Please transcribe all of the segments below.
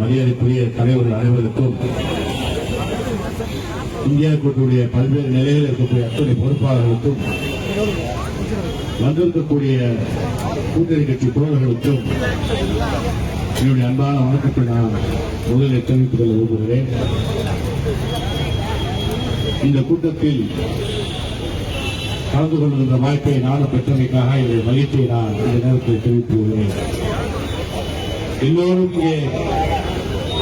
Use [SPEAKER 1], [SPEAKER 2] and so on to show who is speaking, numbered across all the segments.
[SPEAKER 1] மரியாதைக்குரிய தலைவர்கள் அனைவருக்கும், இந்தியா கூட்டக்கூடிய பல்வேறு நிலையில் இருக்கக்கூடிய அத்தனை பொறுப்பாளர்களுக்கும், வந்திருக்கக்கூடிய கூட்டணி கட்சி தோழர்களுக்கும் என்னுடைய அன்பான வணக்கத்தை நான் முதலில் தெரிவித்துக் கொள்ள விரும்புகிறேன். இந்த கூட்டத்தில் கலந்து கொள்கின்ற வாய்ப்பை நானும் பெற்றமைக்காக என்னுடைய மகிழ்ச்சியை நான் இந்த நேரத்தில் தெரிவித்து வருகிறேன். எல்லோரும் இங்கே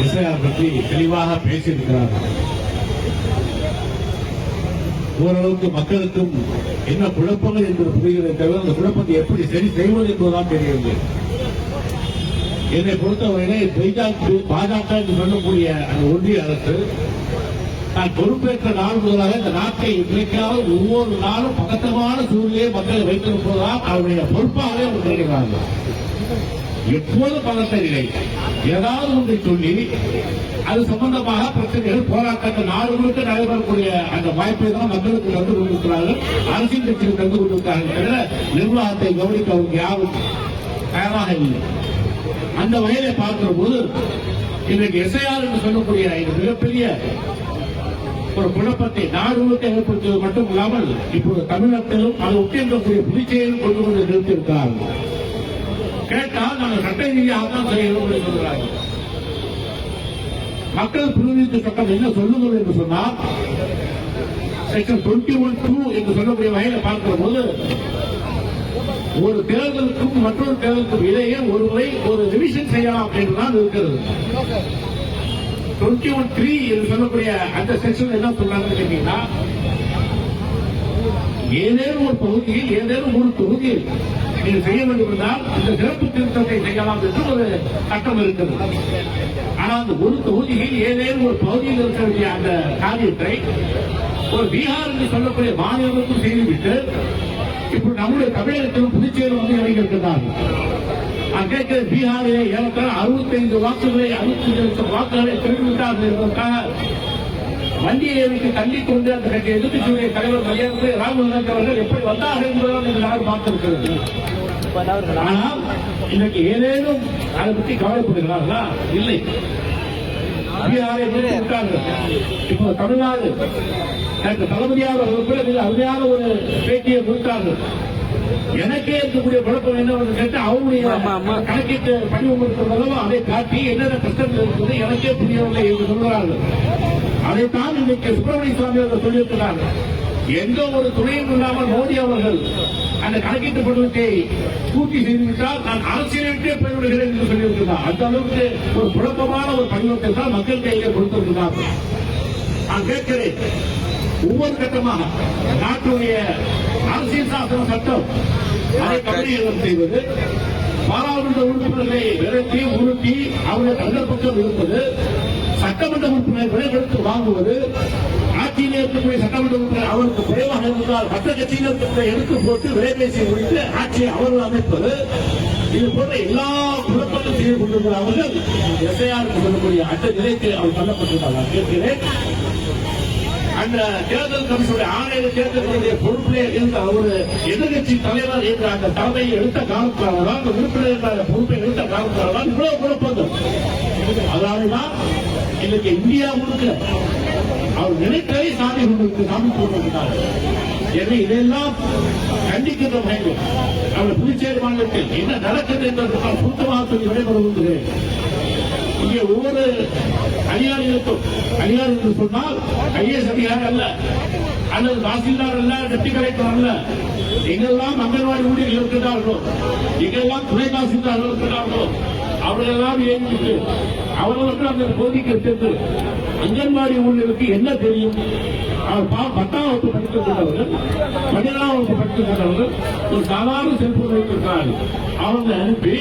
[SPEAKER 1] எஸ்ஐஆர் பற்றி தெளிவாக பேசியிருக்கிறார்கள். ஓரளவுக்கு மக்களுக்கும் என்ன குழப்பங்கள் என்பது புரிகிறதை தவிர அந்த குழப்பத்தை எப்படி சரி செய்வது என்பதுதான் தெரியவில்லை. என்னை பொறுத்தவரையிலே பாஜக என்று சொல்லக்கூடிய அந்த ஒன்றிய அரசு நான் பொறுப்பேற்ற நாள் முதலாக இந்த நாட்டை இன்றைக்காவது ஒவ்வொரு நாளும் பதட்டமான சூழ்நிலையை மக்களை வைத்திருப்பதுதான் அவருடைய பொறுப்பாகவே அவர் நினைக்கிறார்கள். எப்போது பதட்ட நிலை ஏதாவது ஒன்றை சொல்லி அது சம்பந்தமாக பிரச்சனைகள் போராட்டங்கள் நாடு முழுக்க நடைபெறக்கூடிய அந்த வாய்ப்பை தான் மக்களுக்கு தந்து கொண்டிருக்கிறார்கள், அரசியல் கட்சிகள் தந்து கொண்டிருக்கிறார்கள். நிர்வாகத்தை கவனிக்க அவருக்கு யாரும் தயாராக இல்லை. அந்த வகையில பார்க்கிற போது இன்றைக்கு எஸ்ஐஆர் என்று சொல்லக்கூடிய மிகப்பெரிய ஒரு குழப்பத்தை நாடு முழுக்க ஏற்படுத்துவது மட்டும் இல்லாமல் இப்போது தமிழகத்திலும் அதை ஒட்டியிருக்கக்கூடிய புதுச்சேரியில் கொண்டு வந்து நிறுத்தியிருக்கிறார்கள். கேட்டால் நாங்கள் சட்ட ரீதியாக தான் செய்யணும் என்று சொல்கிறார்கள். மக்கள் பிரதிநிதித்துவ சட்டம் என்ன சொல்லுங்கள் என்று சொன்னால் செக்ஷன் 21(2) என்று சொல்லக்கூடிய வகையில பார்க்கிற போது ஒரு தேர்தலுக்கும் மற்றொரு தேர்தலுக்கும் இடையே ஒருமுறை ஒரு ரிவிஷன் செய்யலாம் என்றுதான் இருக்கிறது. 21(3) என்று சொல்லக்கூடிய அந்த செக்ஷன் என்ன சொல்றாங்கன்னு கேட்டீங்கன்னா, ஏதேனும் ஒரு பகுதியில் ஏதேனும் ஒரு தொகுதியில் நீங்கள் செய்ய வேண்டும் என்றால் இந்த சிறப்பு திருத்தத்தை செய்யலாம் என்று ஒரு சட்டம் இருக்கிறது. ஆனால் அந்த ஒரு தொகுதியில் ஏதேனும் ஒரு பகுதியில் இருக்க வேண்டிய அந்த காரியத்தை ஒரு பீகார் என்று சொல்லக்கூடிய மாநிலத்துக்கும் செய்துவிட்டு இப்ப நம்முடைய தமிழகத்திலும் புதுச்சேரி வந்து இறங்கியிருக்கிறார்கள். நான் கேட்கிற பீகாரிலே ஏறத்தாழ 65 வாக்குகளை 65 வாக்குகளை திரும்பிவிட்டார்கள் என்பதற்காக வண்டியை வைத்து தள்ளிக் கொண்டு அந்த எதிர்க்கட்சியுடைய தலைவர் மரியாதை ராகுல் காந்தி அவர்கள் எப்படி வந்தார்கள் என்பதால் எல்லாரும் பார்த்திருக்கிறது. ஆனால் இன்னைக்கு ஏதேனும் அதை பற்றி கவலைப்படுகிறார்களா? இல்லை. பீகாரை விட்டார்கள். இப்போ தமிழ்நாடு தளபதியாக மிக அருமையான ஒரு பேட்டியை கொடுத்தார்கள். எனக்கே இருக்கக்கூடிய குழப்பம் என்ன கேட்டு அவருடைய கணக்கீட்டு படிவம் இருக்கிறதோ அதை காட்டி என்னென்ன கஷ்டங்கள் இருக்குது எனக்கே புரியவில்லை என்று சொல்கிறார்கள். அதைத்தான் இன்றைக்கு சுப்பிரமணிய சுவாமி அவர்கள் சொல்லியிருக்கிறார்கள். எந்த ஒரு துணையும் இல்லாமல் மோடி அவர்கள் அந்த கணக்கீட்டு படிவத்தை பூர்த்தி செய்துவிட்டால் நான் அரசியலை விட்டே போய்விடுகிறேன் என்று சொல்லியிருக்கிறார். அந்த அளவுக்கு ஒரு குழப்பமான ஒரு படிவத்தை தான் மக்கள் கையிலே கொடுத்திருக்கிறார்கள். நான் கேட்கிறேன், ஒவ்வொரு கட்டமாக நாட்டுடைய அரசியல் சாசன சட்டம் அதை கவனியம் செய்வது, பாராளுமன்ற உறுப்பினர்களை விரட்டி உருட்டி அவர்கள் தங்கள் பக்கம் இருப்பது, சட்டமன்ற உறுப்பினர் விலைகளுக்கு வாங்குவது, ஆட்சியில் இருக்கக்கூடிய சட்டமன்ற உறுப்பினர் அவருக்கு குறைவாக இருந்தால் மற்ற கட்சியினர் எடுத்து போட்டு விலைபேசி முடித்து ஆட்சியை அவர்கள் அமைப்பது, இது போன்ற எல்லா குழப்பங்களும் செய்து கொண்டிருக்கிற அவர்கள் எஸ்ஐஆர் சொல்லக்கூடிய அந்த நிலைக்கு அவர் தள்ளப்பட்டிருந்தார். நான் கேட்கிறேன், அந்த தேர்தல் கமிஷனுடைய ஆணைய தேர்தலுடைய பொறுப்பிலே இருந்த ஒரு எதிர்கட்சி தலைவர் என்ற அந்த தலைமையை எடுத்த காலத்தால்தான், அந்த உறுப்பினர் என்ற பொறுப்பை எடுத்த காலத்தால்தான் இவ்வளவு குழப்பங்கள். அதனால்தான் இன்னைக்கு இந்தியா முழுக்க அவர் நினைத்ததை சாமி கொண்டிருக்கிறார். எனவே இதெல்லாம் கண்டிக்கின்ற வகையில் அவர் புதுச்சேரி மாநிலத்தில் என்ன நடக்கிறது என்பதற்கான சுத்தமாக சொல்லி விடைபெறுகின்றேன். இங்கே ஒவ்வொரு அதிகாரிகளுக்கும், அதிகாரி என்று சொன்னால் ஐஏஎஸ் அதிகாரி அல்ல, அல்லது தாசில்தார் அல்ல, டெப்டி கலெக்டர் அல்ல, எங்கெல்லாம் அங்கன்வாடி ஊழியர்கள் இருக்கிறார்களோ, எங்கெல்லாம் துணை தாசில்தார்கள் இருக்கிறார்களோ அவர்களெல்லாம் இயங்கிட்டு அவர்களுக்கு அந்த பகுதிக்கு சென்று அங்கன்வாடி ஊழியருக்கு என்ன தெரியும்? அவர் 10ஆம் வகுப்பு படிக்கக்கூடியவர்கள், 12ஆம் வகுப்பு படிக்கக்கூடியவர்கள் ஒரு சாதாரண செல்போன் வைத்திருக்கிறார்கள். அவங்க அனுப்பி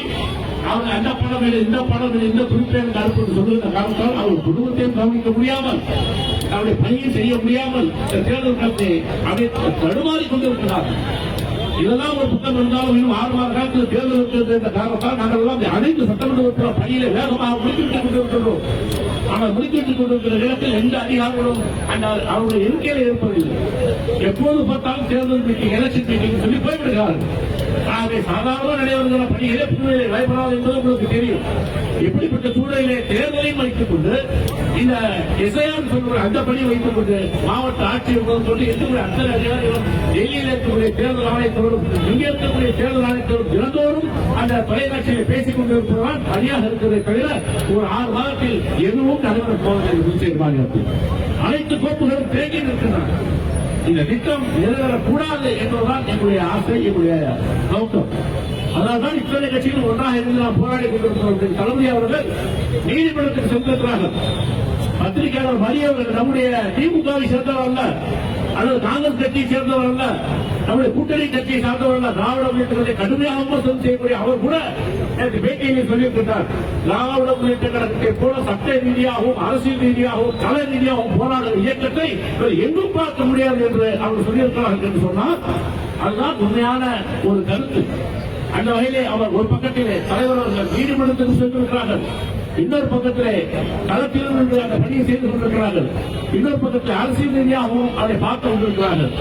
[SPEAKER 1] அவங்க அந்த பணம் இந்த பணம் இந்த குறிப்பேன் அனுப்பி சொல்லுகிற காரணத்தால் அவர் குடும்பத்தையும் கவனிக்க முடியாமல் அவருடைய பணியை செய்ய முடியாமல் தேர்தல் காலத்தை அதை தடுமாறி கொண்டிருக்கிறார்கள். இதெல்லாம் ஒரு புத்தகம் இருந்தாலும் இன்னும் 6 மாத காலத்தில் தேர்தல் இருக்கிறது என்ற காரணத்தால் நாங்கள் எல்லாம் அனைத்து சட்டமன்ற பணியில வேகமாக முடித்துவிட்டுக் கொண்டிருக்கிறோம். ஆனால் முடித்துவிட்டுக் கொண்டிருக்கிற நேரத்தில் எந்த அதிகாரிகளும் அந்த அவருடைய இருக்கையில் இருப்பதில்லை. எப்போது பார்த்தாலும் தேர்தல் மீட்டிங், எலெக்ஷன் மீட்டிங் சொல்லி போய்விடுகிறார்கள். ஆகவே சாதாரண நடைபெறுகிற பணிகளே புதுவையில் நடைபெறாது என்பது உங்களுக்கு தெரியும். இப்படிப்பட்ட சூழலிலே தேர்தலையும் வைத்துக் கொண்டு இந்த எஸ்ஐஆர் சொல்ற அந்த பணி வைத்துக் கொண்டு மாவட்ட ஆட்சியர் சொல்லி இருக்கக்கூடிய அத்தனை அதிகாரிகளும் டெல்லியில் இருக்கக்கூடிய தேர்தல் ஆணையத்தோடும் இங்கே இருக்கக்கூடிய தேர்தல் ஆணையத்தோடும் தினந்தோறும் அந்த தொலைக்காட்சியை பேசிக் கொண்டிருப்பதுதான் சரியாக இருக்கிறதை தவிர ஒரு 6 மாதத்தில் எதுவும் நடைபெற போவதில்லை. அனைத்து கோப்புகளும் தேங்கி நிற்கின்றன. இந்த திட்டம் நிறைவேறக்கூடாது என்பதுதான் எங்களுடைய ஆசை, எங்களுடைய நோக்கம். அதனால்தான் இத்தனை கட்சிகள் ஒன்றாக இருந்து நாம் போராடி கொண்டிருக்கிறோம். தளபதி அவர்கள் நீதிமன்றத்துக்கு சென்றிருக்கிறார்கள். பத்திரிகையாளர் மணி அவர்கள் நம்முடைய திமுகவை சேர்ந்தவர் அல்ல, அல்லது காங்கிரஸ் கட்சியை சேர்ந்தவர் அல்ல, நம்முடைய கூட்டணி கட்சியை சார்ந்தவர் அல்ல. திராவிட முன்னேற்ற கழகத்தை கடுமையாக விமர்சனம் செய்யக்கூடிய அவர் கூட எனக்கு பேட்டியிலே சொல்லியிருக்கிறார். திராவிட முன்னேற்ற கழகத்தை போல சட்ட ரீதியாகவும் அரசியல் ரீதியாகவும் கலை ரீதியாகவும் போராடுகிற இயக்கத்தை எங்கும் பார்க்க முடியாது என்று அவர் சொல்லியிருக்கிறார்கள் என்று சொன்னால் அதுதான் உண்மையான ஒரு கருத்து. அந்த வகையிலே அவர் ஒரு பக்கத்திலே தலைவர் அவர்கள் நீதிமன்றத்துக்கு சென்றிருக்கிறார்கள், இன்னொரு பக்கத்திலே களத்திலும் இருந்து அந்த பணியை செய்து கொண்டிருக்கிறார்கள், இன்னொரு பக்கத்தில் அரசியல் ரீதியாகவும் அதை பார்த்து கொண்டிருக்கிறார்கள்.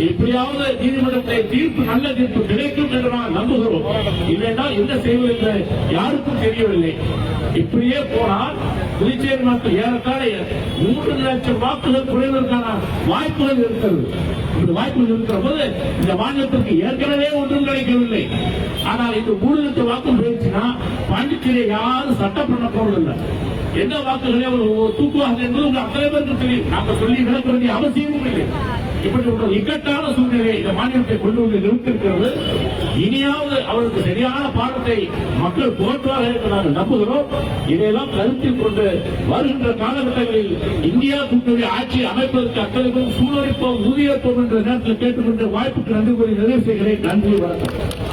[SPEAKER 1] எப்படியாவது நீதிமன்றத்தை தீர்ப்பு நல்ல தீர்ப்பு கிடைக்கும் என்று நான் நம்புகிறோம். இல்லைஎன்றால் என்ன செய்வது என்று யாருக்கும் தெரியவில்லை. இப்படியே போனால் புதுச்சேரி மக்கள் ஏறத்தாழ 3 லட்சம் வாக்குகள் குறைவதற்கான வாய்ப்புகள் இருக்கிறது. இந்த வாய்ப்புகள் இருக்கிற போது இந்த மாநிலத்திற்கு ஏற்கனவே ஒன்றும் கிடைக்கவில்லை. ஆனால் இந்த 3 லட்சம் வாக்கு போயிடுச்சுன்னா பாண்டிச்சேரியை யாரும் சட்டம் பண்ண போவதில்லை. என்ன வாக்குகளே தூக்குவாங்க என்பது உங்க அத்தனை பேருக்கு தெரியும். நாங்கள் சொல்லி விளக்க வேண்டிய அவசியமும் இல்லை. இப்படி ஒரு இக்கட்டான சூழ்நிலை இந்த மாநிலத்தை கொண்டு வந்து நிறுத்திருக்கிறது. இனியாவது அவருக்கு சரியான பாடத்தை மக்கள் போற்றுவார்கள் என்று நாங்கள் நம்புகிறோம். இதையெல்லாம் கருத்தில் கொண்டு வருகின்ற காலகட்டங்களில் இந்தியா கூட்டணி ஆட்சி அமைப்பதற்கு அத்தனை சூழலிப்போம் உறுதியேற்போம் என்ற நேரத்தில் கேட்டுக்கொண்டு வாய்ப்புக்கு நன்றி கூறி நிறைவு செய்கிறேன். நன்றி, வணக்கம்.